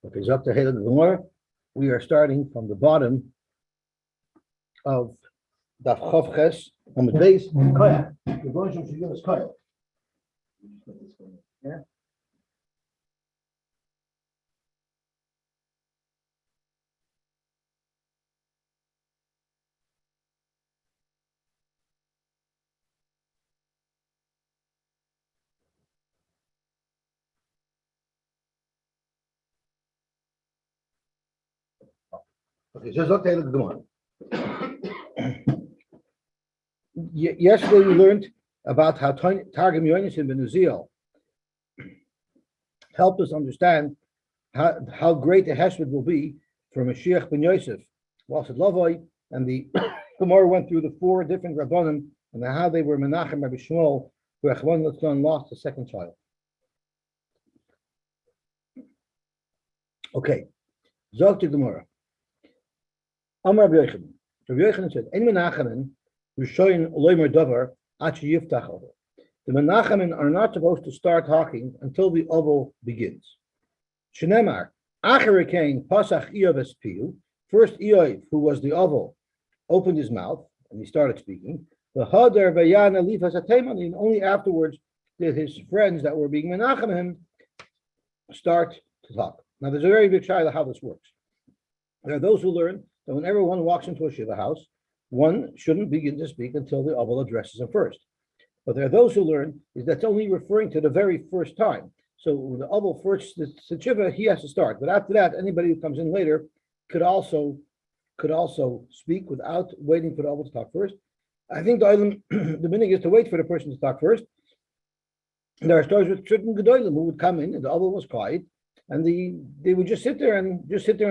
Okay, Dr. Haley Gemara. We are starting from the bottom of Daf Chavches on the base. Koya. The version should give us Koya. Yeah. Okay, so Dr. Haley Gemara. Yesterday we learned about how Targum Yonason ben Uziel helped us understand how great the Hesed will be for Mashiach ben Yosef. Whilst at Lavoi, and the Gemara went through the four different Rabbanim and how they were Menachem Rabbi Shmuel, who Echvan Litzon lost a second child. Okay, Zog to Gemara. Amar Rabbi Yochanan. Rabbi Yochanan said, "En Menachemen Rishoyin Loimer Davar Achi Yiftach Ovel." The Menachemen are not supposed to start talking until the Ovel begins. Shenemar Acher Kain Pasach Iyov Espiu. First Iyov, who was the Ovel, opened his mouth and he started speaking. The Hadar Vayana Lifas Ateimani, and only afterwards did his friends that were being Menachem him start to talk. Now, there's a very big shaila how this works. There are those who learn that whenever one walks into a shiva house, one shouldn't begin to speak until the Ovel addresses him first. But there are those who learn is that's only referring to the very first time. So when the Ovel first the shiva, he has to start. But after that, anybody who comes in later could also speak without waiting for the Ovel to talk first. I think the meaning is to wait for the person to talk first. And there are stories with certain gedolim who would come in and the Ovel was quiet, and they would just sit there and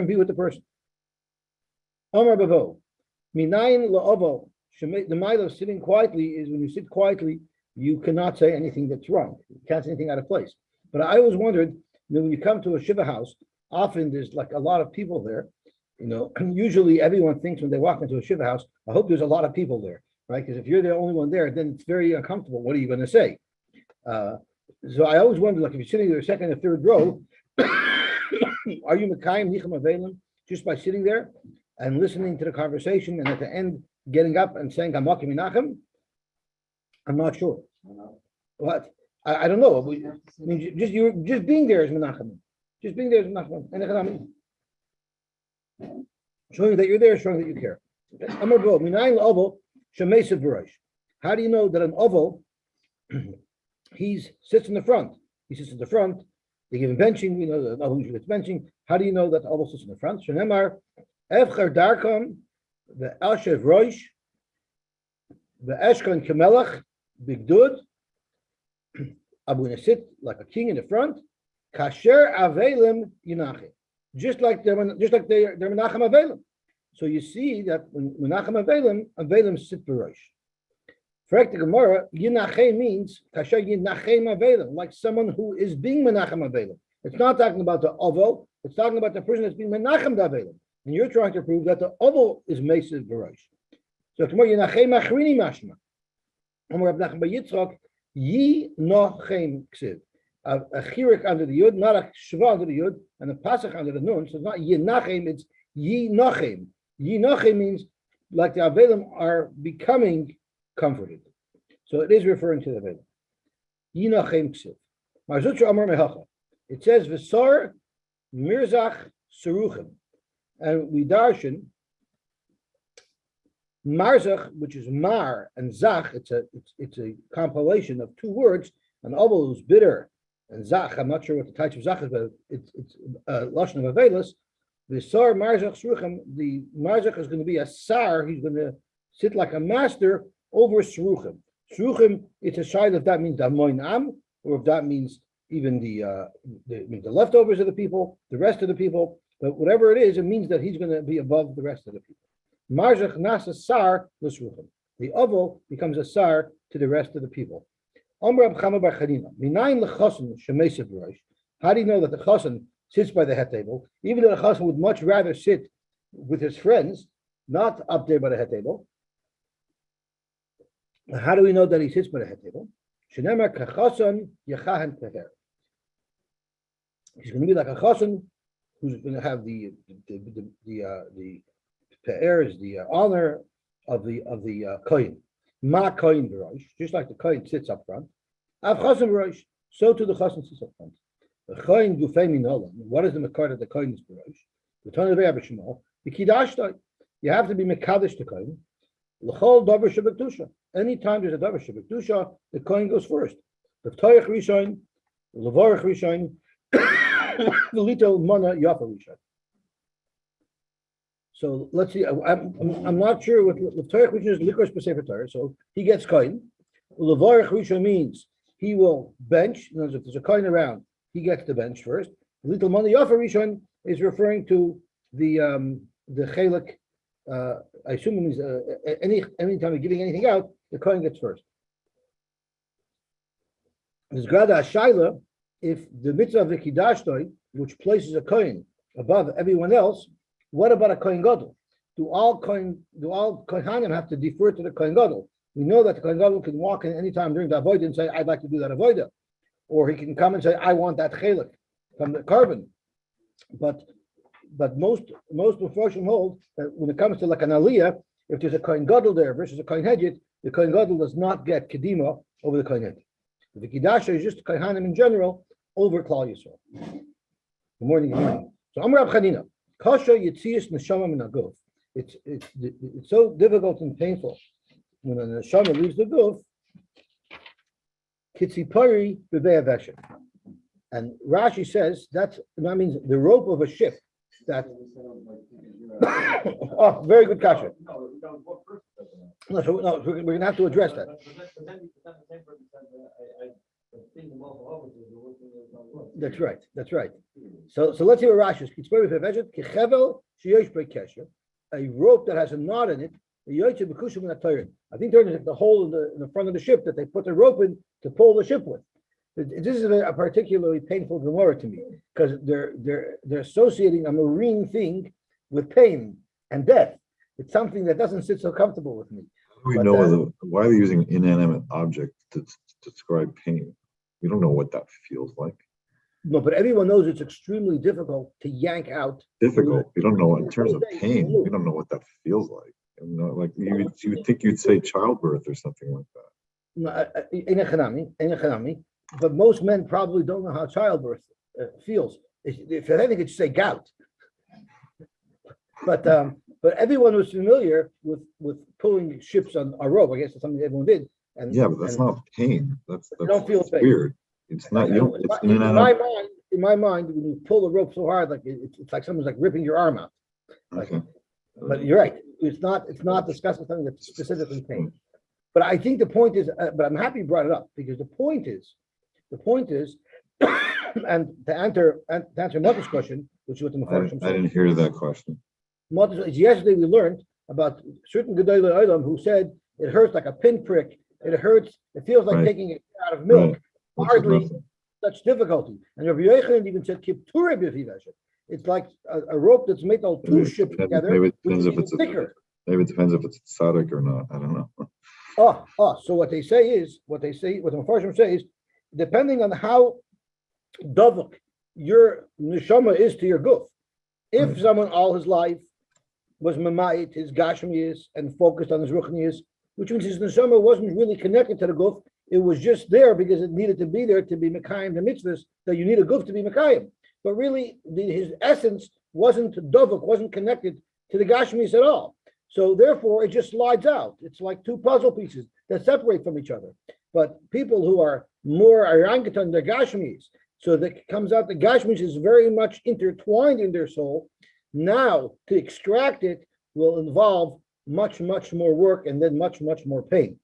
be with the person. Omar Bavo, Minayin la'ovo. The mile of sitting quietly is when you sit quietly, you cannot say anything that's wrong. You can't say anything out of place. But I always wondered, when you come to a shiva house, often there's like a lot of people there. Usually everyone thinks when they walk into a shiva house, I hope there's a lot of people there, right? Because if you're the only one there, then it's very uncomfortable. What are you going to say? So I always wonder, like if you're sitting there second or third row, are you Mekayim Nichem Avelim just by sitting there and listening to the conversation and at the end getting up and saying Hamakim Menachem? I'm not sure. What? I don't know. I mean, just being there is Menachem. Just being there is Menachem. Showing that you're there, showing that you care. How do you know that an oval he sits in the front? He sits in the front. They give him benching. We know that the oval usually gets benching. How do you know that the oval sits in the front? Shenemar Evcher Darkon the Elshev Roish the Eshkon Kamelach Bigdud. I'm going to sit like a king in the front. Kasher Avelim Yinachim. Just like they're Menachem Avelim. So you see that when Menachem Avelim sit Barosh. Correct the Gemara, Yinachem means Kasher Yinachem Avelim, like someone who is being Menachem Avelim. It's not talking about the Ovel, it's talking about the person that's being Menachem Avelim. And you're trying to prove that the Ovel is Mesiv Barosh. So tomorrow Yinachem Achrini Mashma. Amar Rab Nachman bar Yitzchak, Yinachem Ksiv. A chirik under the yud, not a shva under the yud, and a pasach under the nun. So it's not yinachem, it's yinachem. Yinachem means like the avelim are becoming comforted. So it is referring to the avelim. Yinachem ksiv. Marzutra amar mehacha. It says v'sar mirzach seruchim, and we darshan marzach, which is mar and zach. It's a compilation of two words. An oval is bitter. And Zach, I'm not sure what the type of Zach is, but it's Lashon of Avelis. The Sar Marzach Sruchim, the Marzach is going to be a Sar, he's going to sit like a master over Sruchim. Sruchim, it's a shayla if that means the Moin Am, or if that means even the leftovers of the people, the rest of the people. But whatever it is, it means that he's going to be above the rest of the people. Marzach Nasa Sar L'Sruchim. The Oval becomes a Sar to the rest of the people. How do you know that the chassan sits by the head table, even though the chassan would much rather sit with his friends, not up there by the head table? How do we know that he sits by the head table? He's going to be like a chassan who's going to have the pe'er, the honor of the kohen. Ma kohen b'rosh, just like the kohen sits up front. Av chasen b'rosh, so too the chasen sits up front. The kohen gufei min olam. What is the makar that the kohen is b'rosh? The ton of Shmuel. The kiddush. You have to be mekadosh the kohen. L'chol davar shebekdusha. Anytime there's a davar shebekdusha, the kohen goes first. The toich rishon, the levarich rishon, the little mana yafa rishon. So let's see. I'm not sure what toich rishon is likros b'sefer Torah. So he gets kohen. Levarich rishon means he will bench. In other words, if there's a kohen around, he gets the bench first. The little mana yafa rishon is referring to the chelik. I assume it means anytime you're giving anything out, the kohen gets first. There's grada shaila if the mitzvah of the kiddushtoi, which places a kohen above everyone else. What about a kohen gadol? Do all kohanim have to defer to the kohen gadol? We know that the kohen gadol can walk in any time during the avodah and say, "I'd like to do that avodah," or he can come and say, "I want that chelik from the carbon." But most Mepharshim hold that when it comes to like an aliyah, if there's a kohen gadol there versus a kohen hedjit, the kohen gadol does not get kedima over the kohen hedjit. The kiddusha is just kohanim in general over Klal Yisrael. Good morning. So Amar Rab Chanina, kasha yitzias neshama min haguf. It's so difficult and painful when a neshama leaves the guf. Kitzipari b'vei aveshet. And Rashi says that means the rope of a ship. That oh, very good kasha. No, we're going to have to address that. That's right. So let's see what Rashi says. A rope that has a knot in it. I think there's the hole in the front of the ship that they put the rope in to pull the ship with. This is a particularly painful Gemara to me because they're associating a marine thing with pain and death. It's something that doesn't sit so comfortable with me. Why are they using inanimate object to describe pain? We don't know what that feels like. No, but everyone knows it's extremely difficult to yank out. Difficult. We don't know in terms of pain. We don't know what that feels like. Like you would think you'd say childbirth or something like that. No, in a but most men probably don't know how childbirth feels. If anything, it's say gout. But everyone was familiar with pulling ships on a rope. I guess that's something everyone did. And but that's not pain. That's don't feel pain. Weird. It's not. In my mind, when you pull the rope so hard, like it's like someone's like ripping your arm out. Okay. But you're right. It's not discussing something that's specifically pain. But I think the point is. But I'm happy you brought it up because the point is, and to answer Mother's question, which was the Mepharshim. I didn't hear that question. Yesterday we learned about certain Gedolei Olam who said it hurts like a pinprick. It hurts. It feels like taking it out of milk. Right. Hardly such difficulty. And Rabbi Yochanan even said kipture b'fivashet. It's like a rope that's made all two ships together. Maybe it depends if it's thicker. Maybe it depends if it's tzaddik or not. I don't know. So what the Mepharshim say is, depending on how davuk your neshama is to your guf. If someone all his life was mamait, his gashmiyas, and focused on his ruchniyas, which means his neshama wasn't really connected to the guf, it was just there because it needed to be there to be mekayim the mitzvahs, that you need a guf to be mekayim. But really, his essence wasn't davuk, wasn't connected to the gashmiyas at all. So therefore, it just slides out. It's like two puzzle pieces that separate from each other. But people who are more orangutan, their gashmis, so that comes out the gashmis is very much intertwined in their soul. Now, to extract it will involve much more work and then much more pain.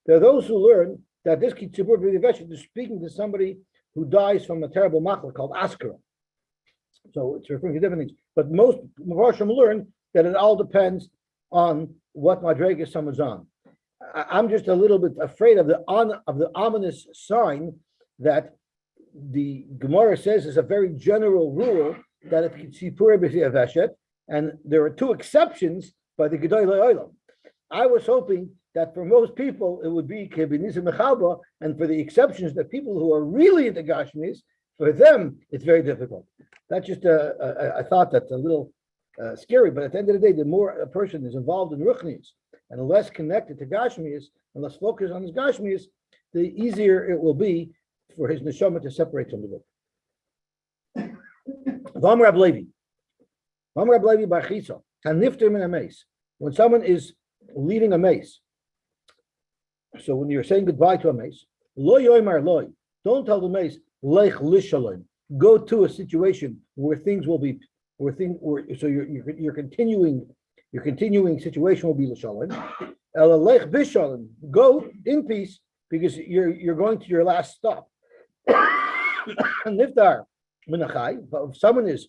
There are those who learn that this kitzibur b'yaveshet is speaking to somebody who dies from a terrible machla called askara. So it's referring to different things. But most Mepharshim learn that it all depends on what madrega someone's on. I'm just a little bit afraid of the ominous sign that the Gemara says is a very general rule that it's kitzipur b'yaveshet, and there are two exceptions by the Gedolei Olam. I was hoping that for most people it would be kebinisa mechalba, and for the exceptions that people who are really into gashmis, For them, it's very difficult. That's just I thought that's a little scary, but at the end of the day, the more a person is involved in ruchnius and less connected to gashmius and less focused on his gashmius, the easier it will be for his neshama to separate from the book. V'amar Rab Levi bar Chisa, hanifter min mace. When someone is leaving a mace, so when you're saying goodbye to a mace, lo yoymar loy, don't tell the mace lech lishalom. Go to a situation where things will be, so your continuing situation will be l'shalom. Ela lech bishalom. Go in peace because you're going to your last stop. Niftar minachai. But if someone is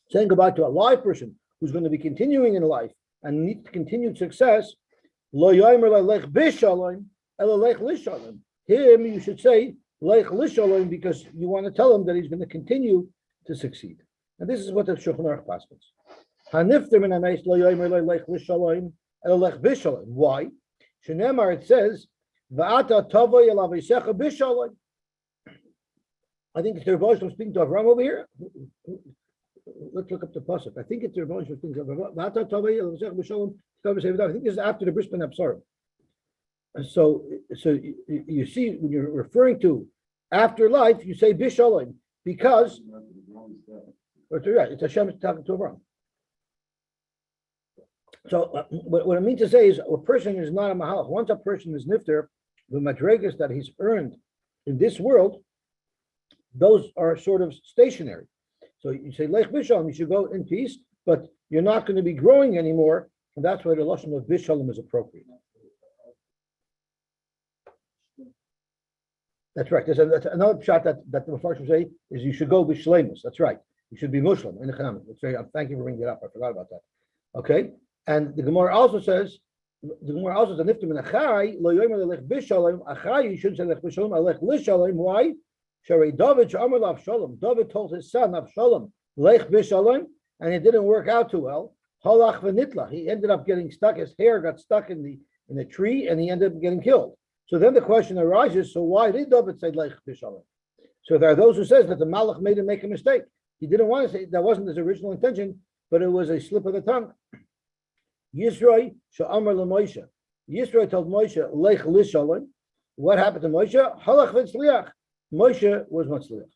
saying goodbye to a live person who's going to be continuing in life and needs continued success, lo yomer lech bishalom, ela lech lishalom. Him, you should say lech lishalom because you want to tell him that he's going to continue to succeed. And this is what the Shulchan Aruch passes. Hanifter min hameis lo yomer lech lishalom, ela lech bishalom. Why? Shenemar, it says, va'ata tavoy el avisecha bishalom. I think it's the Rebbe Shalom speaking to Avram over here. Let's look up the pasuk. I think it's the Rebbe Shalom speaking to Avram. Va'ata tavoy el avisecha bishalom. I think this is after the Bris Ben Absarim. So you see, when you're referring to afterlife, you say bishalom because it's Hashem talking to Abraham. So what I mean to say is, a person is not a mahalach. Once a person is nifter, the madregas that he's earned in this world, those are sort of stationary. So you say lech bishalom, you should go in peace, but you're not going to be growing anymore, and that's why the lashon of bishalom is appropriate. That's right. That's another shot that the Mepharshim say is you should go b'shleimus. That's right. You should be Muslim in the Chanam. Thank you for bringing it up. I forgot about that. Okay. And the Gemara also says, nifter min achai lo yomer lech bishalom. Achai, you shouldn't say lech bishalom, lech lishalom. Why? Sharei David she'amar l'Avshalom. David told his son Avshalom lech bishalom, and it didn't work out too well. Halach v'nitlach. He ended up getting stuck. His hair got stuck in the tree, and he ended up getting killed. So then the question arises, so why did David say Lech Bishalom? So there are those who says that the Malach made him make a mistake. He didn't want to say, that wasn't his original intention, but it was a slip of the tongue. Yisroi she'amar l'Moshe. Yisroi told Moshe, Lech Lishalom. What happened to Moshe? Halach v'tzliach. Moshe was matzliach.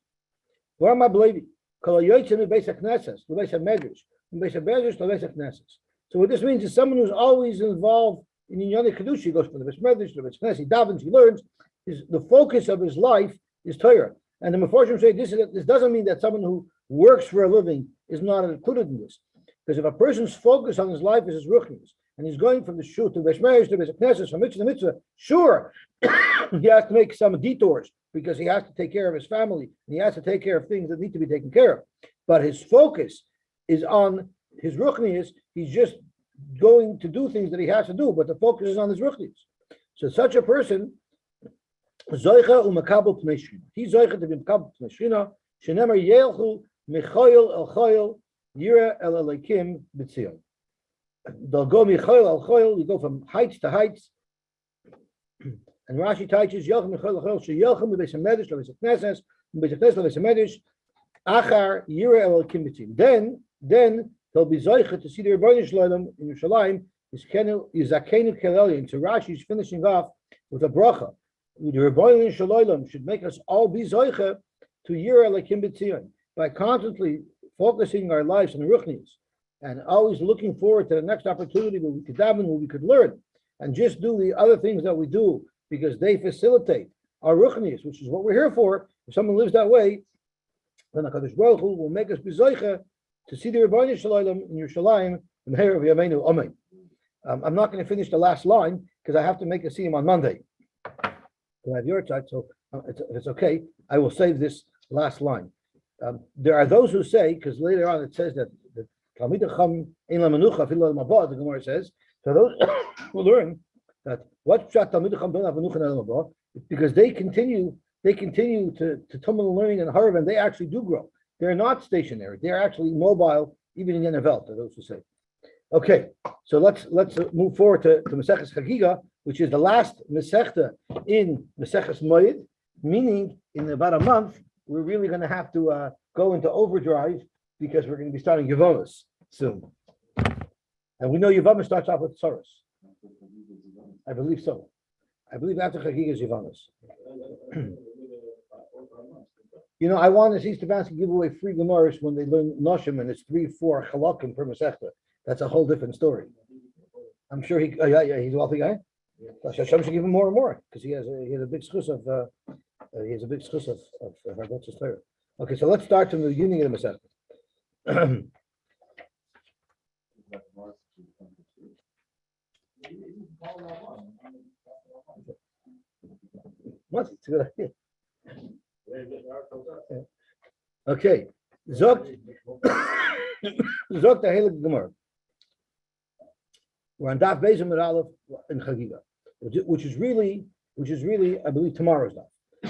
V'amar b'levi. Kol hayotzim m'beis ha'knesses, l'beis ha'medrash, m'beis ha'medrash, l'beis ha'knesses. So what this means is someone who's always involved in Inyani Kedush, he goes from the Beis Medrash to the Beis Knesset, he davens, he learns. The focus of his life is Torah. And the Mefarshim say this doesn't mean that someone who works for a living is not included in this. Because if a person's focus on his life is his ruchnius, and he's going from the shul to Beis Medrash to Beis Knesset, from mitzvah to mitzvah, sure, he has to make some detours because he has to take care of his family, and he has to take care of things that need to be taken care of. But his focus is on his ruchnius. He's just going to do things that he has to do, but the focus is on his ruchnius. So such a person, zoicha u'makabel pnei shchina. He's zoicha to be makabel pnei shchina. Shenemar yelchu michoyel el choyel yira el elikim b'tzion. They'll go michoyel el choyel. You go from heights to heights. And Rashi teaches yelchu michoyel el choyel sheyelchu mibeis hamedrash lebeis haknesses, mibeis haknesses lebeis hamedrash. Achar yira el elikim b'tzion. Then they'll be zoicha to see the Rebbeinu Shalom in Yerushalayim. Is zakenu kelelian. So Rashi is finishing off with a bracha. The Rebbeinu Shalom should make us all be zoicha to yira lekim b'tzion by constantly focusing our lives on ruchnius and always looking forward to the next opportunity where we could daven, where we could learn, and just do the other things that we do because they facilitate our ruchnius, which is what we're here for. If someone lives that way, then HaKadosh Baruch Hu will make us be zoicha to see the Rebbeinu Shalom in Yerushalayim and Meher of Yameinu Amen. I'm not going to finish the last line because I have to make a siyum on Monday. I have your side, so if it's okay, I will save this last line. There are those who say, because later on it says that Talmid Chacham ein la menucha afilu al mabah. The Gemara says, so those who learn that what pshat Talmid Chacham don't have menucha al mabah, because they continue to tumble learning in Harvard, and they actually do grow. They're not stationary. They're actually mobile, even in Yenevelt, those who say. Okay, so let's move forward to Maseches Chagiga, which is the last Masechta in Maseches Moed, meaning in about a month we're really going to have to go into overdrive because we're going to be starting Yavonis soon. And we know Yavama starts off with Tzoros. I believe so. I believe after Chagiga is Yavamas. I want to see Stefanski give away free Gemaras when they learn Noshim and it's 3-4 Chalakim per Masechta. That's a whole different story. I'm sure he's a wealthy guy. Hashem should give him more and more because he has a big schus of Hardotz's Torah. Okay, so let's start from the beginning of the Masechta. What? It's a good idea. Okay. Zok the Heilig Gemara. We're on Daf Beis Amud Aleph in Chagiga, which is really, I believe, tomorrow's Daf.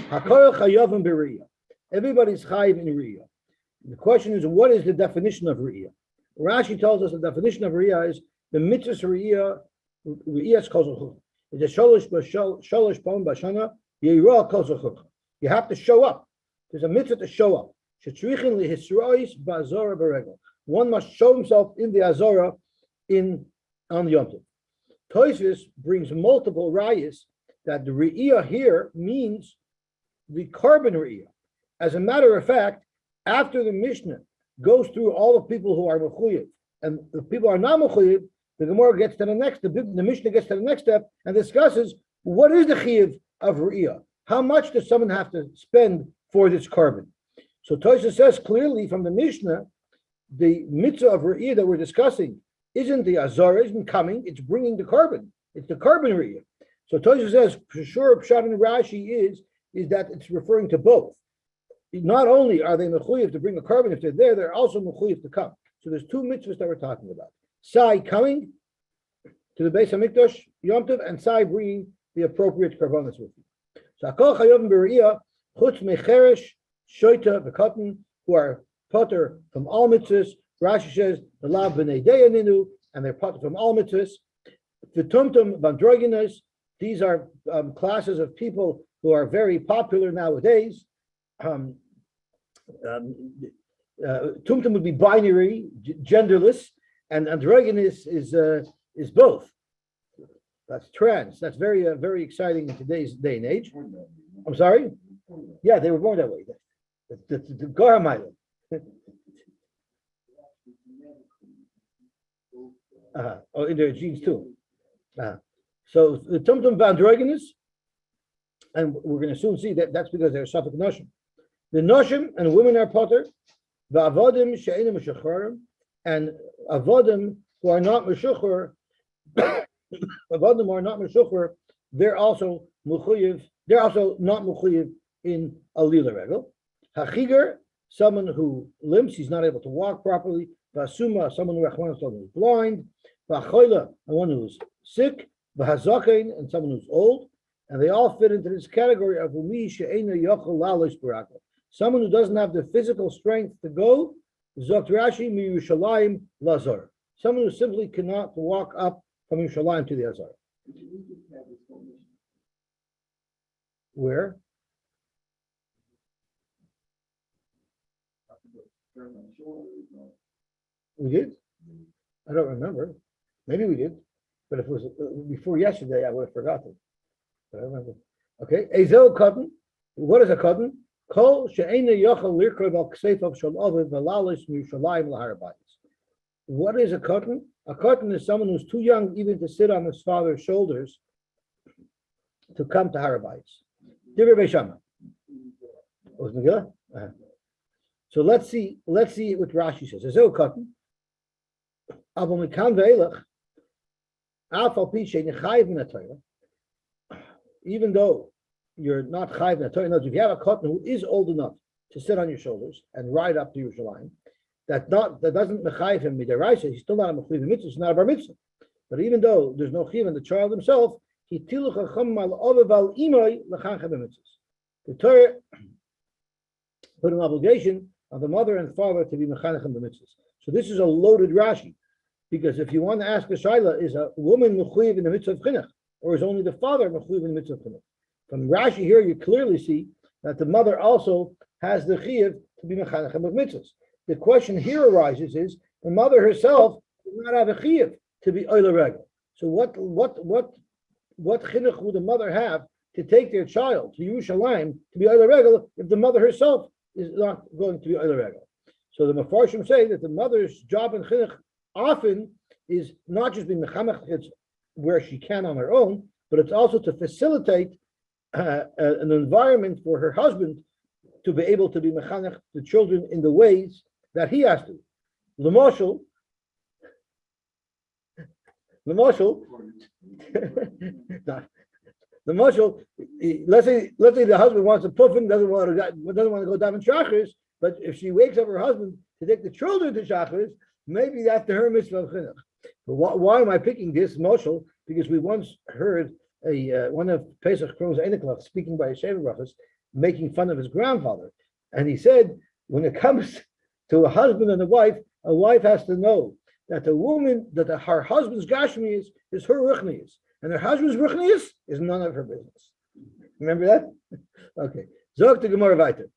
Hakol Chayavim B'Riyah. Everybody's chayiv in Riyah. The question is, what is the definition of Riyah? Rashi tells us the definition of Riyah is the mitzvah Riyah. Riyah's kozachuk. It's a sholosh pom b'shana yeirah kozachuk. You have to show up. There's a mitzvah to show up. Shetzrichin lihisrois ba'azora b'regel. One must show himself in the azora on the Yom Tov. Tosfos brings multiple rayas that the Riyah here means the carbon Riyah. As a matter of fact, after the Mishnah goes through all the people who are mechuyev and the people are not mechuyev, the Gemara gets to the next. The Mishnah gets to the next step and discusses what is the chiyuv of Riyah. How much does someone have to spend for this carbon? So Tosfos says clearly from the Mishnah, the mitzvah of Riyah that we're discussing isn't the azara, isn't coming, it's bringing the carbon. It's the carbon Riyah. So Tosfos says, for sure, Pshat and Rashi is that it's referring to both. Not only are they mechuyev to bring a carbon, if they're there, they're also mechuyev to come. So there's two mitzvahs that we're talking about. Sai coming to the Beis Hamikdash Yom Tov, and Sai bringing the appropriate karbanos with you. So Hakol Chayavim B'Riyah chutz mecheresh shoita v'katan, who are potter from all mitzvahs. Rashi says the lav b'nei deyaninu, and they're potter from all mitzvahs. V'tumtum v'androginos, these are classes of people who are very popular nowadays. Tumtum would be binary, genderless, and androgynous is both. That's trans. That's very very exciting in today's day and age. I'm sorry. Yeah, they were born that way. The Goramayla. Oh, in their genes too. So the tumtum androgynous, and we're going to soon see that that's because they're Suffolk Noshim. The Noshim and women are potter, the Avodim she'enim meshucharim, and Avodim who are not meshuchar, Avodim are not meshuchar, they're also mechuyev. They're also not mechuyev in alila regel. Hachiger, someone who limps, he's not able to walk properly. Vasuma, someone who is blind. Vachoila, one who's sick. Vahazakein, and someone who's old. And they all fit into this category of someone who doesn't have the physical strength to go. Zokt Rashi mi Yerushalayim lazar. Someone who simply cannot walk up from Yerushalayim to the Azar. Where? We did? I don't remember. Maybe we did. But if it was before yesterday, I would have forgotten. But I remember. Okay. Ezel Katan. What is a Katan? Kol she'ena yochel lirkod al kseifav shel ovid v'lalis m'Yerushalayim l'Harabayis. What is a Katan? A Katan is someone who's too young even to sit on his father's shoulders to come to Harabayis. Divrei Beis Shammai. Was Megillah? So let's see what Rashi says. Ezel Katan. Aval mikan ve'elach. Afal pi she'en chayiv min haTorah. Even though you're not chayiv in Torah, if you have a katan who is old enough to sit on your shoulders and ride up to Yerushalayim, that doesn't mechayiv him midaraisa. He's still not a mechayiv mitzvah. He's not a bar mitzvah. But even though there's no chiv in the child himself, he tilu chacham al ovav imay lechancha b'mitzvahs. The Torah put an obligation on the mother and father to be mechanechim b'mitzvahs. So this is a loaded Rashi, because if you want to ask a shaila, is a woman mechayiv in the mitzvah of chinuch? Or is only the father mechuyev in the mitzvah of chinuch? From Rashi here, you clearly see that the mother also has the chiyuv to be mechanechem of mitzvahs. The question here arises is the mother herself does not have a chiyuv to be oile regel. So what chinuch would the mother have to take their child to Yerushalayim to be oile regel if the mother herself is not going to be oile regel? So the Mefarshim say that the mother's job in chinuch often is not just being mechamech where she can on her own, but it's also to facilitate an environment for her husband to be able to be mechanech the children in the ways that he has to. The marshal, let's say the husband wants to puffin, doesn't want to go daven shachris, but if she wakes up her husband to take the children to shachris, maybe that's the her mitzvah of chinuch. But why am I picking this marshal? Because we once heard one of Pesach Kronos Einiklach speaking by Sheva Brachas, making fun of his grandfather, and he said, when it comes to a husband and a wife has to know that the woman, her husband's gashmi is her ruchnius, and her husband's ruchnius is none of her business. Remember that? Okay. Zog to Gemara weiter.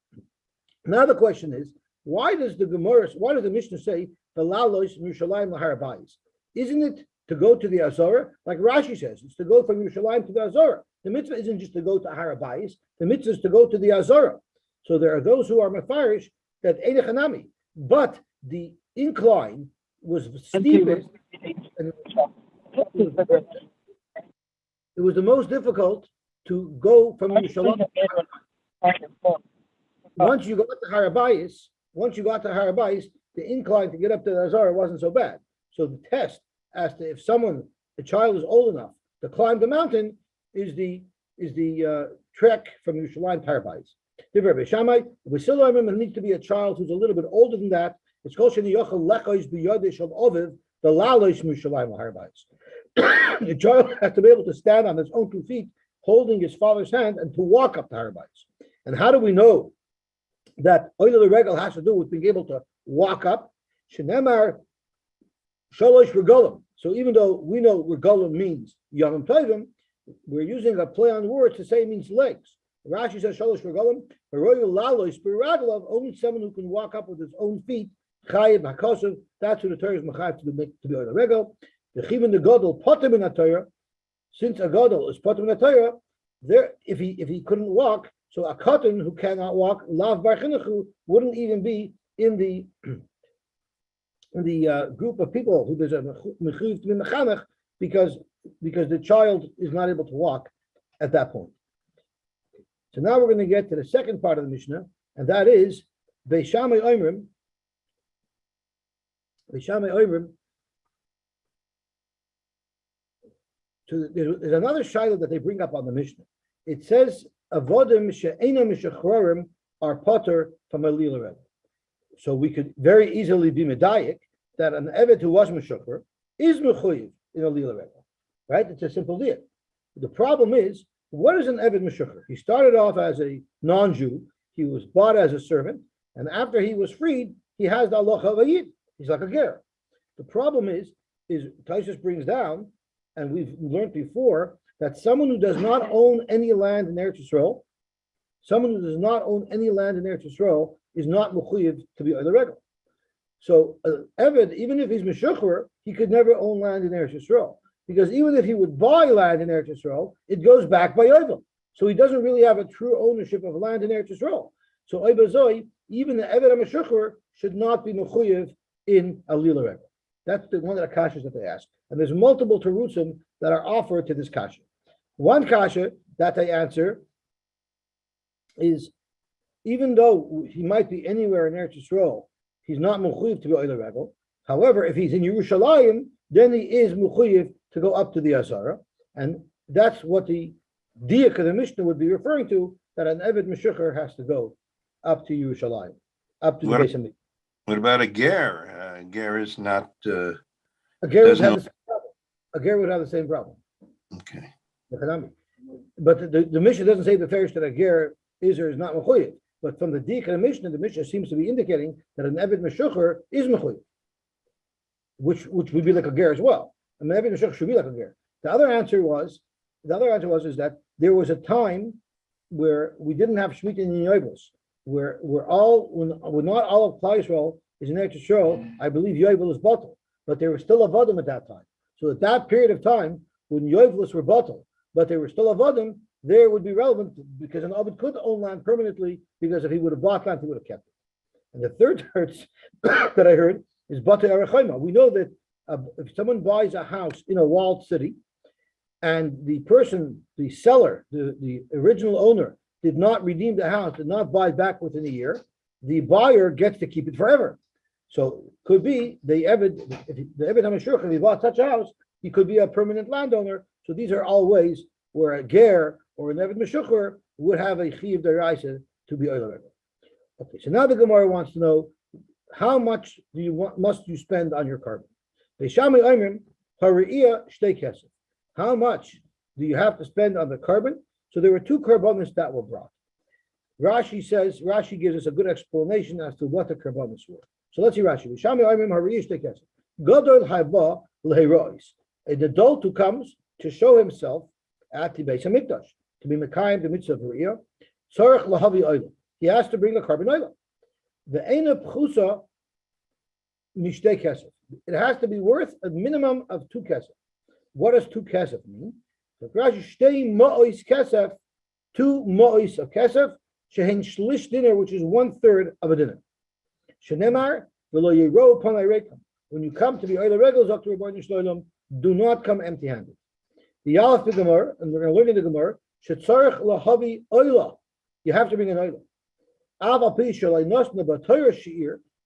Now the question is, why does the Mishnah say v'lalos Yerushalayim laharbayis? Isn't it to go to the Azorah? Like Rashi says, it's to go from Yerushalayim to the Azorah. The mitzvah isn't just to go to Harabayis, the mitzvah is to go to the Azorah. So there are those who are mefarish that Einechanami, but the incline was steepest, and it was the most difficult to go from Yerushalayim. Once you got to Harabayis, the incline to get up to the Azorah wasn't so bad. So the test as to if a child is old enough to climb the mountain is the trek from Yerushalayim to Harabayis. We still remember it needs to be a child who's a little bit older than that. It's called the child has to be able to stand on his own 2 feet, holding his father's hand, and to walk up to Harabayis. And how do we know that oil regel has to do with being able to walk up? Shenemar shalosh regalim. So even though we know regalim means yamim tovim, we're using a play on words to say it means legs. Rashi says shalosh regalim. Only someone who can walk up with his own feet. Chayiv hakosav. That's who the Torah is mechayiv to be oil regel. The chivin the gadol potem in the Torah. Since a gadol is potem in the Torah, there if he couldn't walk, so a katan who cannot walk, lav bar chinuchu, wouldn't even be in the group of people who there's a mechuyev to be mechanech because the child is not able to walk at that point. So now we're going to get to the second part of the Mishnah, and that is Beishamai Oimrim. So there's another shaila that they bring up on the Mishnah. It says avodim she'ena mishachrorim are potter from a lila rebbe. So we could very easily be medayik that an eved who was meshachar is mechuyev in a lila rebbe, right? It's a simple deal. The problem is, what is an eved meshachar? He started off as a non-Jew. He was bought as a servant, and after he was freed, he has the halacha of a yid. He's like a ger. The problem is Taisus brings down, and we've learned before, that someone who does not own any land in Eretz Yisrael, is not mechuyev to be oile regel. So Eved, even if he's meshachar, he could never own land in Eretz Yisrael, because even if he would buy land in Eretz Yisrael, it goes back by oivel. So he doesn't really have a true ownership of land in Eretz Yisrael. So oibazoi, even the Eved meshachar should not be mechuyev in a lila regel. That's one of the kashas that they ask, and there's multiple terutzim that are offered to this kasha. One kasha that they answer is, even though he might be anywhere in Eretz Yisrael, he's not mechuyev to be oile regel. However, if he's in Yerushalayim, then he is mechuyev to go up to the Azara, and that's what the diak of the Mishnah would be referring to, that an Eved Meshachar has to go up to Yerushalayim, up to the Beis Hamikdash. What about a ger? A ger is not. A ger would have the same problem. A ger would have the same problem. Okay. But the Mishnah doesn't say the farish that a ger is or is not mechuyev. But from the dik of the Mishnah seems to be indicating that an Eved Meshachar is mechuyev, which would be like a ger as well. An Eved Meshachar should be like a ger. The other answer was that there was a time where we didn't have Shemitah in Yovel, where when not all of Klal Yisrael is in Eretz Yisrael, I believe Yovel is bottled, but there was still avodim at that time. So at that period of time, when Yovelis were bottled, but they were still avodim, there would be relevant because an Ovid could own land permanently because if he would have bought land, he would have kept it. And the third verse that I heard is Bate Arachaima. We know that if someone buys a house in a walled city, and the person, the seller, the original owner, did not redeem the house, did not buy back within a year, the buyer gets to keep it forever. So could be the Eved, if the Eved HaMeshurch, if he bought such a house, he could be a permanent landowner. So these are all ways where a ger or an Eved Meshukher would have a Chiv Deraisa to be Oil Rebbe. Okay, so now the Gemara wants to know how much must you spend on your carbon? How much do you have to spend on the carbon? So there were two carbonas that were brought. Rashi gives us a good explanation as to what the carbonas were. So let's see Rashi. An adult who comes to show himself at the Beis Hamikdash, to be Mekayim the mitzvah of Riyah, tzarech lahavi oil. He has to bring a carbon oil. The Eina Pchusa Mishtei Kesef. It has to be worth a minimum of 2 kesef. What does 2 kesef mean? So Rashi shtei ma'ois kesef, 2 ma'ois of kesef, shehen shlish dinner, which is 1/3 of a dinner. Shenemar v'lo yero panay rekam. When you come to the oil regels, Dr. Rabbi Shloim, do not come empty-handed. The Yalef the Gemara, and we're going to learn in the Gemara, shetzarech lahavi oila. You have to bring an oil.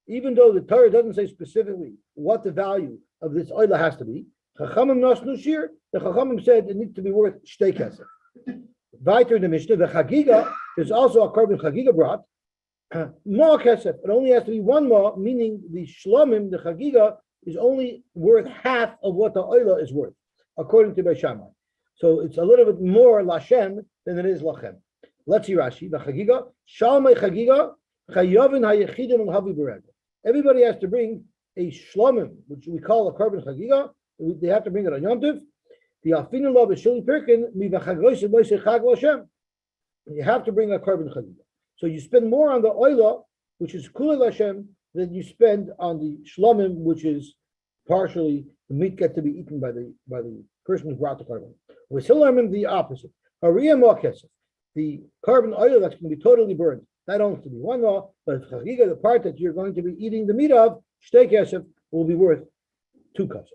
Even though the Torah doesn't say specifically what the value of this oil has to be, Chachamim Nasnu Shir, the Chachamim said it needs to be worth shtei kesef. Weiter in the Mishnah, the Chagiga, there's also a carbon Chagiga brought, ma kesef. It only has to be 1 ma, meaning the Shlomim, the Chagiga, is only worth half of what the oil is worth, according to Beis Shammai. So it's a little bit more Lashem than it is Lachem. Let's see Rashi. The Chagiga, Shalmei Chagiga, Chayavin Hayechidim and Havi Bereg. Everybody has to bring a Shlomim, which we call a carbon Chagiga. They have to bring it on Yom Tov. The Alfinu Lav is Shili Pirkin, Mi Vachagoyse Boise Chag Lashem. You have to bring a carbon Chagiga. So you spend more on the oila, which is Kula Lashem, than you spend on the Shlomim, which is partially the meat get to be eaten by the person who brought the carbon. With Silamim, the opposite. Hariyah Mokesef. The carbon oil that's going to be totally burned. That only to be 1 law, but Chagiga, the part that you're going to be eating the meat of, shtei kesef, will be worth 2 kesef.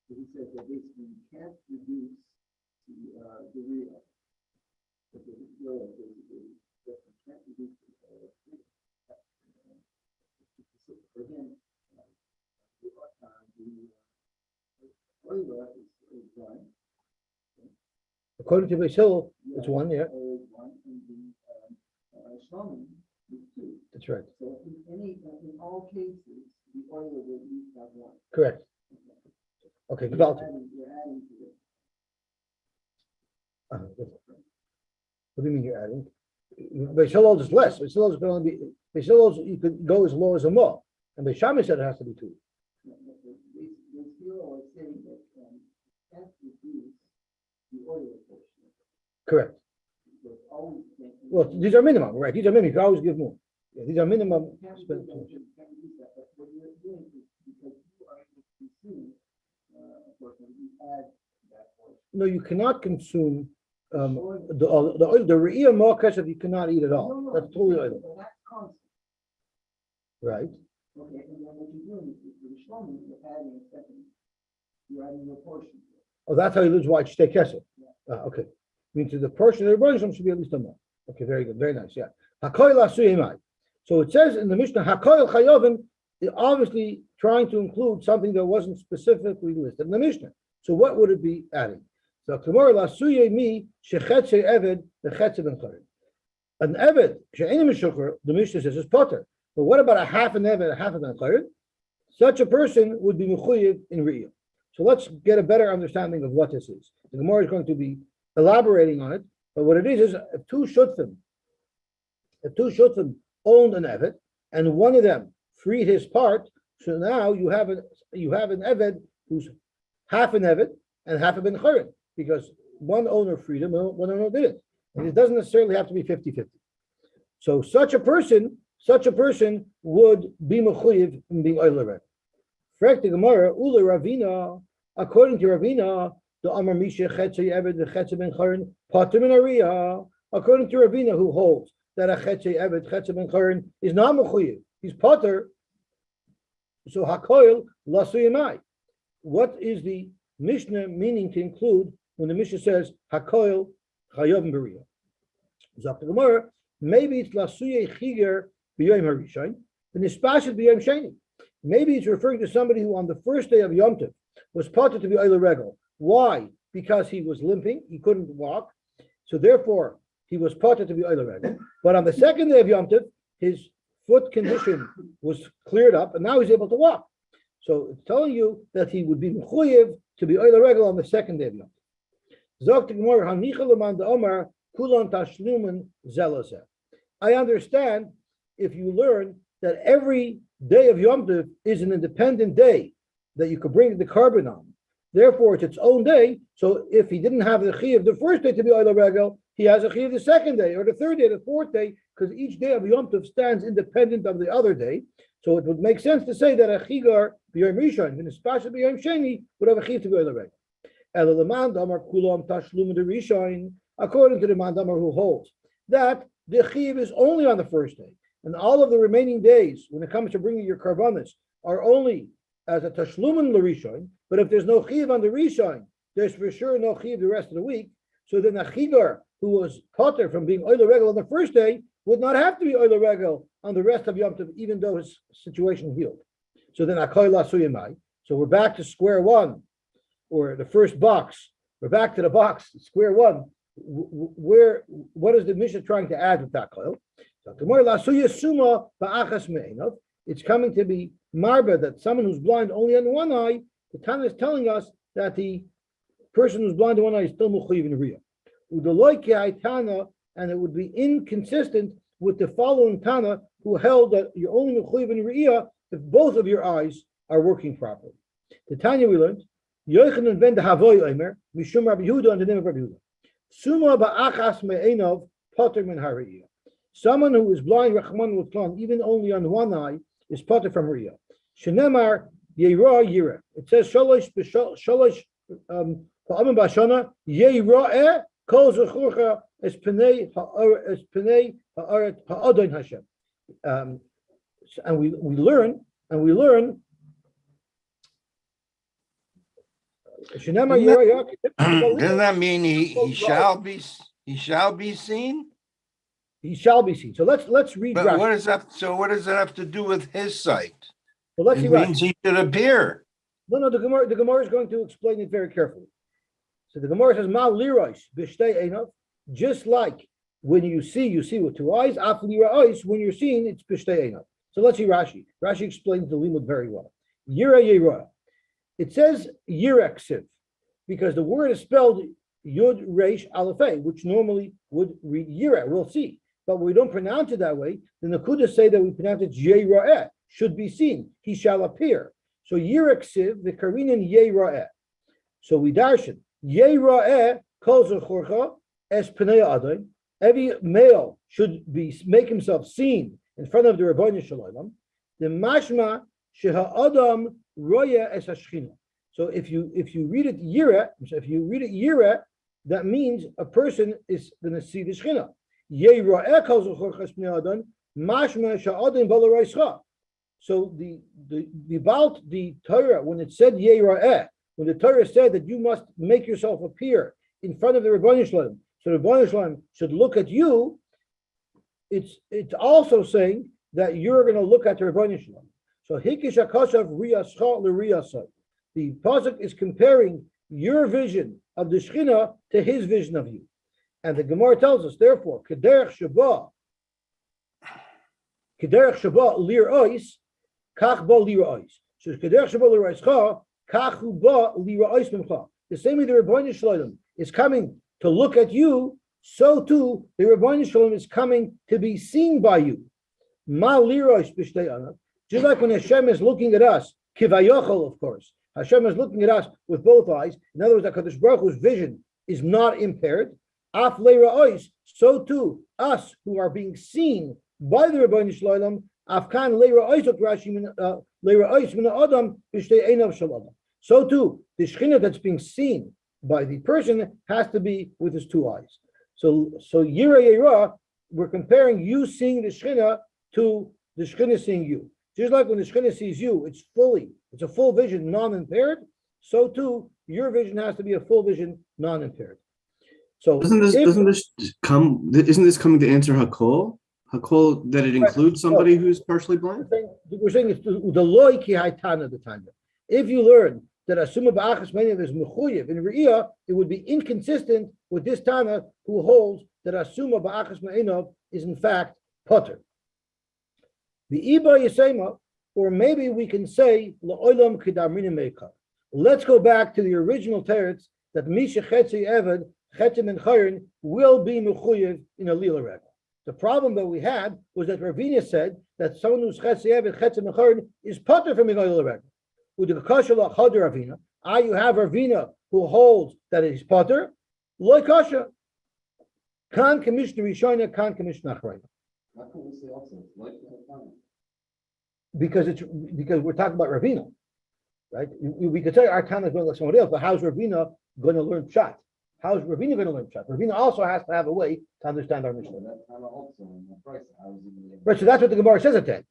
He said that basically you can't reduce the real. But the oil basically, that you can't reduce the oil. Again, the oil is 1. According to Beis Hillel, it's 1, yeah. Shlomim is 2. That's right. So in all cases, the oil will at least have 1. Correct. Okay, You're Gvalti. adding to it. What do you mean you're adding? Beis Hillel is less. Beis Hillel can only be. Beis Hillel you could go as low as a ma, and Beis Shammai said it has to be 2. The hero is saying that can't reduce the oil portion. Correct. There's always Well, these are minimum, right? These are minimum. You can always give more. Yeah, these are minimum. can't Spend reduce that, but what you're doing is because you are able to consume a portion, you add that portion. No, you cannot consume the oil. The re'iyah ma kesef you cannot eat at all. No, That's totally oil. so that's constant. Right. Okay, and then what you're doing is with the shlomim, you're adding a second, you're adding your portion. Oh, that's how you lose white shtei kesef. Okay. Means the portion of the Rebbeinu should be at least a more. Okay, very good, very nice. Yeah. Hakoil asuyimai. So it says in the Mishnah, Hakoil chayovim, obviously trying to include something that wasn't specifically listed in the Mishnah. So what would it be adding? So tomorrow lasuyimi shechetze eved bechetze ben charid. An eved she'enim meshukar, the Mishnah says is potter. But what about a half an eved, a half an charid? Such a person would be mechuyev in riyah. So let's get a better understanding of what this is. The Gemara is going to be elaborating on it, but what it is if two shutfim owned an eved, and one of them freed his part, so now you have an eved who's half an eved and half a ben charid, because one owner freed him, one owner didn't. And it doesn't necessarily have to be 50-50. So such a person would be mechuyev in being oiler regel. Frek the Gemara, ule Ravina, according to Ravina, the Amar Misha Chetze Eved the Chetze ben Charen Pater min Ariyah. According to Ravina, who holds that a Chetze Eved Chetze ben Charen is not mechuyev, he's Pater. So Hakoil Lasuyimai. What is the Mishnah meaning to include when the Mishnah says Hakoil Chayav B'Riyah? Zok the Gemara, maybe it's Lasuye Chiger B'Yom Harishon, and Nispashet B'Yom Sheni. Maybe it's referring to somebody who on the first day of Yom Tov was Pater to be Oiler Regel. Why? Because he was limping, he couldn't walk, so therefore he was Pater to be Oiler Regel. But on the second day of Yom Tov, his foot condition was cleared up, and now he's able to walk. So it's telling you that he would be mechuyev to be oiler regel on the second day of Yom Tov. Zok the Gemara, hanicha leman de'omar kulan tashlumen zelazeh. I understand if you learn that every day of Yom Tov is an independent day that you could bring the carbon on. Therefore, it's its own day. So if he didn't have the chiyuv the first day to be oiler regel, he has a chiyuv the second day, or the third day, the fourth day, because each day of Yom Tov stands independent of the other day. So it would make sense to say that a chigar b'yom rishon, and especially b'yom sheni, would have a chiyuv to be oiler regel. Ela leman damar kulam tashlum de rishon, according to the man damar who holds that the chiyuv is only on the first day, and all of the remaining days, when it comes to bringing your karbanos, are only as a tashlumen l'rishon. But if there's no chiyuv on the rishon, there's for sure no chiyuv the rest of the week. So then a chigar who was potter from being oiler regel on the first day would not have to be oiler regel on the rest of Yom Tov, even though his situation healed. So then akoy lasuyimai. So we're back to square one, or the first box. We're back to the box, square one. What is the Mishnah trying to add with that koil? It's coming to be marba that someone who's blind only on one eye. The Tana is telling us that the person who's blind on one eye is still mechuyev in riyah. And it would be inconsistent with the following Tana, who held that you're only mechuyev in riyah if both of your eyes are working properly. The Tanya we learned, Yochanan ben the Havoy Omer, Mishum Rabbi Yehuda, and the name of Rabbi Yehuda. Suma ba'achas me'enov poter min hariyah. Someone who is blind, Rachman L'Tlan, even only on one eye, is poter from riyah. Shenemar Yeira Yira. It says Shalosh Pa'amim Bashana Yeira'eh Kol Zechurcha Es Pnei Ha'adon Hashem. And we learn. Doesn't that mean he shall be seen? He shall be seen. So let's read. But what does that? So what does that have to do with his sight? So let's see. It means he should appear. No. The Gemara is going to explain it very carefully. So the Gemara says, "Ma lirois b'shtei einav." Just like when you see with two eyes. Af lirois, when you're seeing, it's b'shtei einav. So let's see Rashi. Rashi explains the limud very well. Yira yira. It says yireksiv because the word is spelled yud reish alefei, which normally would read yira. We'll see, but we don't pronounce it that way. The Nakudas say that we pronounce it yira'eh, should be seen. He shall appear. So yireksiv the karinin yira'eh. So we darshan yira'eh kol zechorcha es pnei adon. Every male should make himself seen in front of the Rebbeinu Shalom. The mashma sheha adam roya es hashchina. So if you read it yira, that means a person is going to see the Shechina. Yeira'eh kol zechorcha es pnei adon mashma she'adam balaroischa. So the about the Torah, when it said Yeira'eh, when the Torah said that you must make yourself appear in front of the Rebbeinu Shalom, so the Rebbeinu Shalom should look at you, it's also saying that you're going to look at the Rebbeinu Shalom. So Hikish Akashav Riyascha L'Riyasai. The pasuk is comparing your vision of the Shechina to his vision of you. And the Gemara tells us, therefore, Kederech Shabbat Lir Ois, Kach Ba Lir Ois. So Kederech Shabbat Lir Oischa, Kachu Ba Lir Ois Mimcha. The same way the Rebbeinu Shalom is coming to look at you, so too the Rebbeinu Shalom is coming to be seen by you. Ma Lir Ois B'Shtei Anav. Just like when Hashem is looking at us, Kivayochel, of course, Hashem is looking at us with both eyes. In other words, HaKadosh Baruch Hu's vision is not impaired. Af leira ois, so too us who are being seen by the Rebbeinu Shalom. Afkan leira ois Rashi leira ois min adam b'shtei einav shel adam. So too the Shechina that's being seen by the person has to be with his two eyes. So Yira Yira, we're comparing you seeing the Shechina to the Shechina seeing you. Just like when the Shechina sees you, it's a full vision, non-impaired. So too, your vision has to be a full vision, non-impaired. So isn't this coming to answer Hakol? Hakol, that it includes somebody who's partially blind? We're saying it's the loy ki haitana the time. If you learn that asuma ba'achas meinav is mechuyev in Re'iyah, it would be inconsistent with this Tana who holds that asuma ba'achas meinav is in fact potter. The iba yisema, or maybe we can say la'olam k'darminim meikar. Let's go back to the original teretz that misha chetzi eved chetim and chayrin will be mechuyev in a lila regal. The problem that we had was that Ravina said that someone who's chetzi eved chetim and chayrin is potter from a lila regal. You have Ravina who holds that it is potter. Loy kasha. Kan commissioner Rishona, kan commissioner Achrayna. How can we say also it's like Katan? Because we're talking about Ravina, right? We could say our Tana is going to like somebody else, but how's Ravina going to learn Pshat? How's Ravina going to learn Pshat? Ravina also has to have a way to understand our Mishnah. Right, so that's what the Gemara says at that.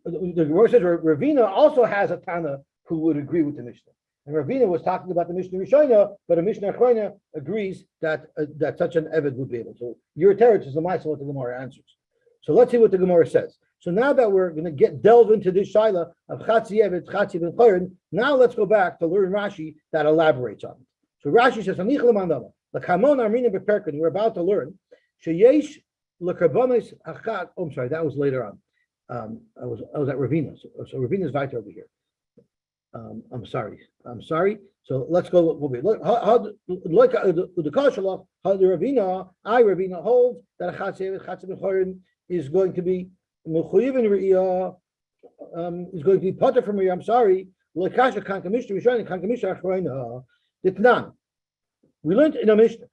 The Gemara says Ravina also has a Tana who would agree with the Mishnah. And Ravina was talking about the Mishnah Rishona, but a Mishnah Achrayna agrees that such an Eved would be able. So your teretz is the Maaseh what the Gemara answers. So let's see what the Gemara says. So now that we're going to delve into this shaila of Chatzi Eved, Chatzi Ben Chayrin, now let's go back to learn Rashi that elaborates on it. So Rashi says, Anich Lemandava, L'kamon Armina Beperkin, we're about to learn, Sheyesh L'karbonis Achat, oh, I'm sorry, that was later on. I was at Ravina. So Ravina's right over here. I'm sorry. So let's go. How the Kashalach, how the Ravina holds that Chatzi B'Chorin is going to be Mechuyev in Re'iyah, is going to be potter from Re'iyah. I'm sorry. L'kasha kan kamishna Rishon kan kamishna Achrayna. Ditnan. We learned in a Mishnah.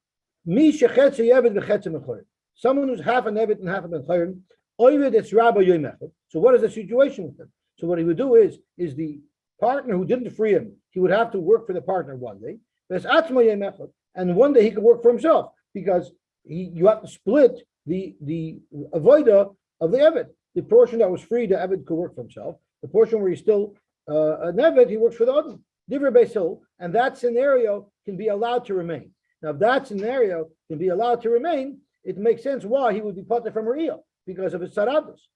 Mi shechetzi Eved v'chetzi B'Chorin. Someone who's half an Eved and half a B'Chorin. Oyved it's Rabbi Yoimechad. So what is the situation with him? So what he would do is the partner who didn't free him, he would have to work for the partner one day. And one day he could work for himself because you have to split the avoida of the Eved. The portion that was free, the Eved could work for himself. The portion where he's still an Eved, he works for the other. Divrei Beisil, and that scenario can be allowed to remain. Now, if that scenario can be allowed to remain, it makes sense why he would be potter from Re'iyah, because of his sarados.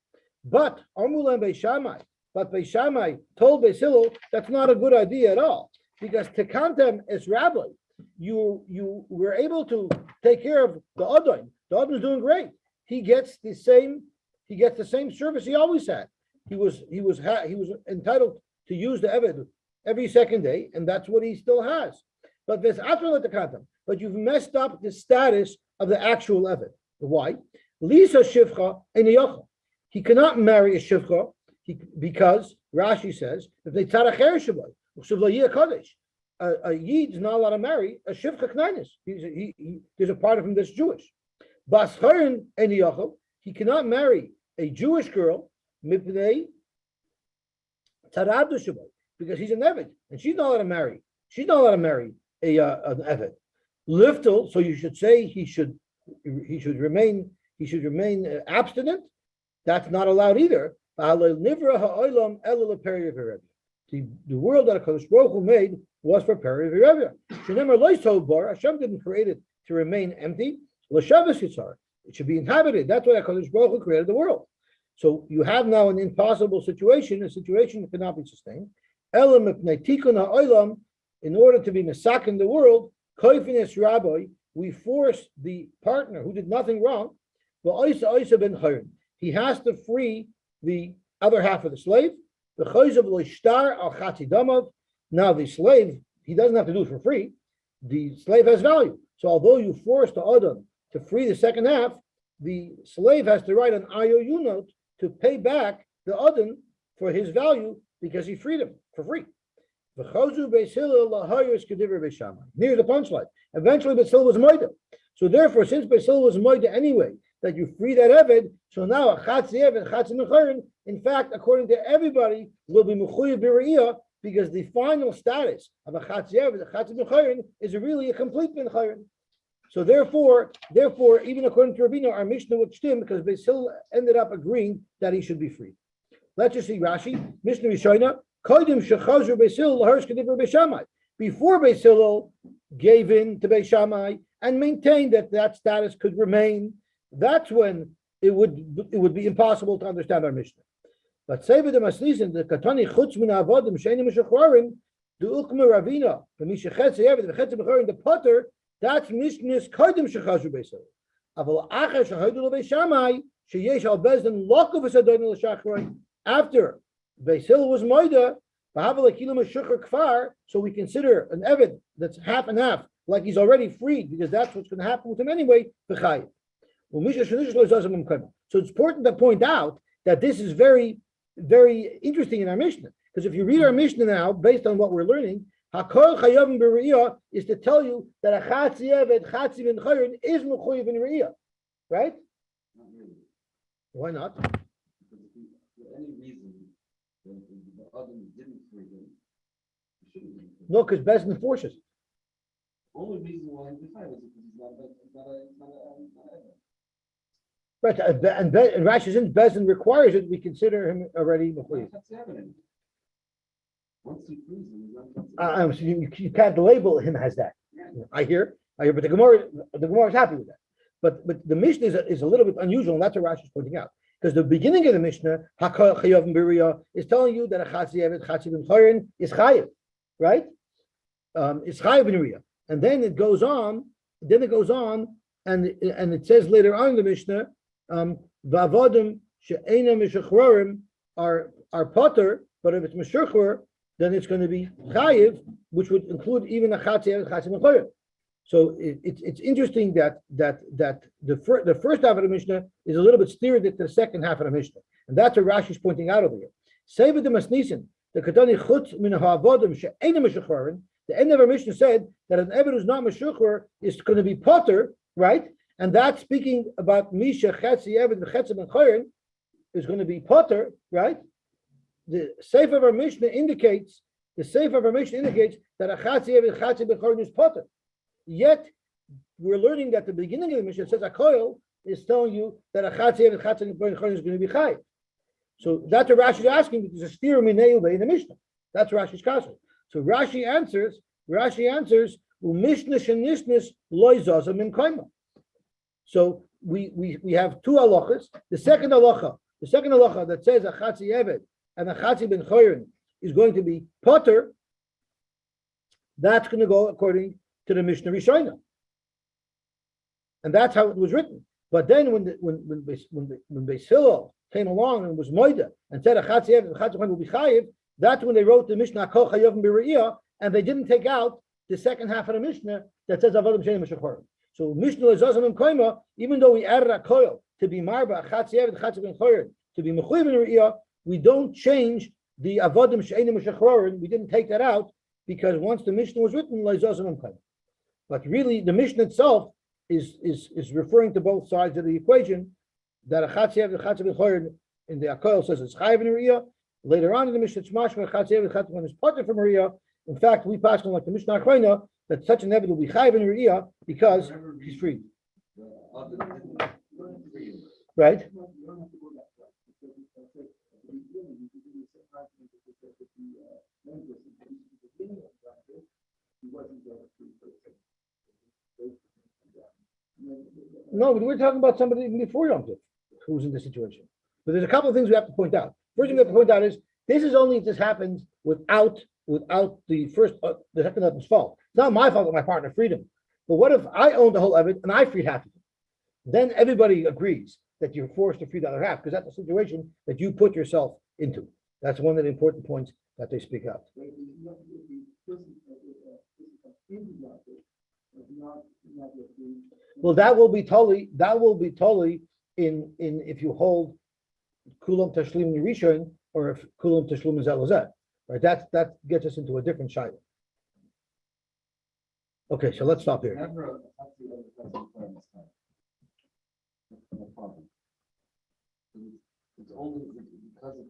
But Armulan Beishamai, Beis Shammai told Beis Hillel that's not a good idea at all, because Tekantem as rabbi, you were able to take care of the Adon. The Adon's doing great. He gets the same service he always had. He was entitled to use the Eved every second day, and that's what he still has. But there's Atron Tekantem. But you've messed up the status of the actual Eved. Why? Lisa Shivcha and he cannot marry a Shivcha. Because Rashi says if they tzaracher shaboy, a yid is not allowed to marry a shivcha knainis. There's a part of him that's Jewish. Bascharin and he cannot marry a Jewish girl mipnei taradu shaboy because he's an eved and she's not allowed to marry. She's not allowed to marry an eved. Liftel, so you should say he should remain abstinent. That's not allowed either. The world that HaKadosh Baruch Hu made was for Peri V'Revia. Hashem didn't create it to remain empty. It should be inhabited. That's why HaKadosh Baruch Hu created the world. So you have now an impossible situation, a situation that cannot be sustained. In order to be Mesak in the world, we force the partner who did nothing wrong. He has to free the other half of the slave. Now the slave, he doesn't have to do it for free. The slave has value. So although you force the Adam to free the second half, the slave has to write an IOU note to pay back the Adam for his value because he freed him for free. Near the punchline. Eventually, Beis Hillel was Moed. So therefore, since Basil was moed anyway, that you free that Eved, so now a Chatzi Eved, Chatzi Mechayin, in fact, according to everybody, will be Mechuyev B'Re'iyah, because the final status of a Chatzi Eved, a Chatzi Mechayin, is really a complete Mechayin. So therefore, even according to Rabbeinu, our Mishnah would stem because Basil ended up agreeing that he should be free. Let's just see Rashi, Mishnah Rishoina, Kodim Shechazru Basil Laharsh Kedivra Beishamai. Before Basil gave in to Beis Shammai and maintained that status could remain, that's when it would be impossible to understand our Mishnah. But Sevid Maslisin, the Katani Chutz Min Avodim Sheinim Meshachwarim, the Ukma Ravina, the Mishachetz Yevid, the Chetz Becharim, the Potter. That's Mishnah's Kodim Shechazru Basil. Aval Acher Shechazru Beis Shammai Sheyesh Al Bezdin Lokov Esadon L'Shachroy. After Basil was Moida, so we consider an Eved that's half and half, like he's already freed, because that's what's going to happen with him anyway. So it's important to point out that this is very, very interesting in our Mishnah, because if you read our Mishnah now, based on what we're learning, Hakol Chayavim B'Re'iyah is to tell you that a Chatzi Eved, Chatzi Ben Chayrin is Mechuyev in Re'iyah, right? Why not? Any reason the other didn't free him, he shouldn't be free. No, because Bezdin forces it. Only reason why he's defied is because he's not Right, and Rashi, since Bezdin requires it, we consider him already Mechuyev. That's happening. Once he frees him, he's So not. you can't label him as that. Yeah. I hear, but the Gemara is happy with that. But the Mishnah is a little bit unusual, and that's what Rashi is pointing out. Because the beginning of the Mishnah, Hakol Chayavim B'Re'iyah, is telling you that a Chatzi Eved, Chatzi Ben Chayrin is Chayiv, right? It's Chayiv in Re'iyah. And then it goes on, and it says later on in the Mishnah, V'avodim she'ena mishachrorim are potter, but if it's mishachor, then it's going to be Chayiv, which would include even a Chatzi Eved, Chatzi Ben Chayrin. So it's interesting that the first half of the Mishnah is a little bit steered to the second half of the Mishnah, and that's what Rashi is pointing out over here. Sevid the Masnisin, the Katani Chutz Min Ha'avodim She'enim Meshucharin. The end of our Mishnah said that an Eved who's not Meshuchar is going to be potter, right? And that's speaking about Misha Chetzi Eved Chetzi Ben Chayrin is going to be potter, right? The Seif of our Mishnah indicates that a Chetzi Eved Chetzi Ben Chayrin is potter. Yet, we're learning that the beginning of the Mishnah says a koil is telling you that a Chatzi Eved Chatzi Ben Chayrin is going to be chayiv. So that's what Rashi is asking, because there's a steer mineu in the Mishnah. That's Rashi's kasha. So Rashi answers, U'mishnah shenishnus loy zaza min kaima. So we have two halachas. The second halacha that says a Chatzi Eved and a Chatzi Ben Chayrin is going to be potter. That's going to go according to the Mishnah Rishoina, and that's how it was written. But then when Beis Hillel came along and was moida and said a Chatzi Eved and Chatzi Ben Chayrin will be chayiv, that's when they wrote the Mishnah Kol Chayavim B'Re'iyah, and they didn't take out the second half of the Mishnah that says Avodim She'enim Meshucharim. So Mishnah Lezazim Koima, even though we added a koil to be marba Chatzi Eved Chatzi Ben Chayrin to be mechuyev in Re'iyah, we don't change the Avodim She'enim Meshucharim. We didn't take that out because once the Mishnah was written, Lezazim Koima. But really, the Mishnah itself is referring to both sides of the equation. That a Chatzi Eved Chatzi Ben Chayrin in the Akoil says it's chayiv in Re'iyah. Later on in the Mishnah, it's mashma Chatzi Eved Chatzi Ben Chayrin is potter from Re'iyah. In fact, we pass on like the Mishnah Achrayna that such an Eved will be chayiv in Re'iyah because he's free. Right? No, but we're talking about somebody even before Yom Tov who's in this situation. But there's a couple of things we have to point out. First thing we have to point out is this is only if this happens without the second husband's fault. It's not my fault that my partner freed him. But what if I owned the whole of it and I freed half of it? Then everybody agrees that you're forced to free the other half because that's a situation that you put yourself into. That's one of the important points that they speak out. Well, that will be totally in if you hold kulam tashlim rishon or if kulam tashlim zelazet, right? That gets us into a different shayla. Okay, so let's stop here. Never, that's the other, that's the requirement. No problem. It's only because it's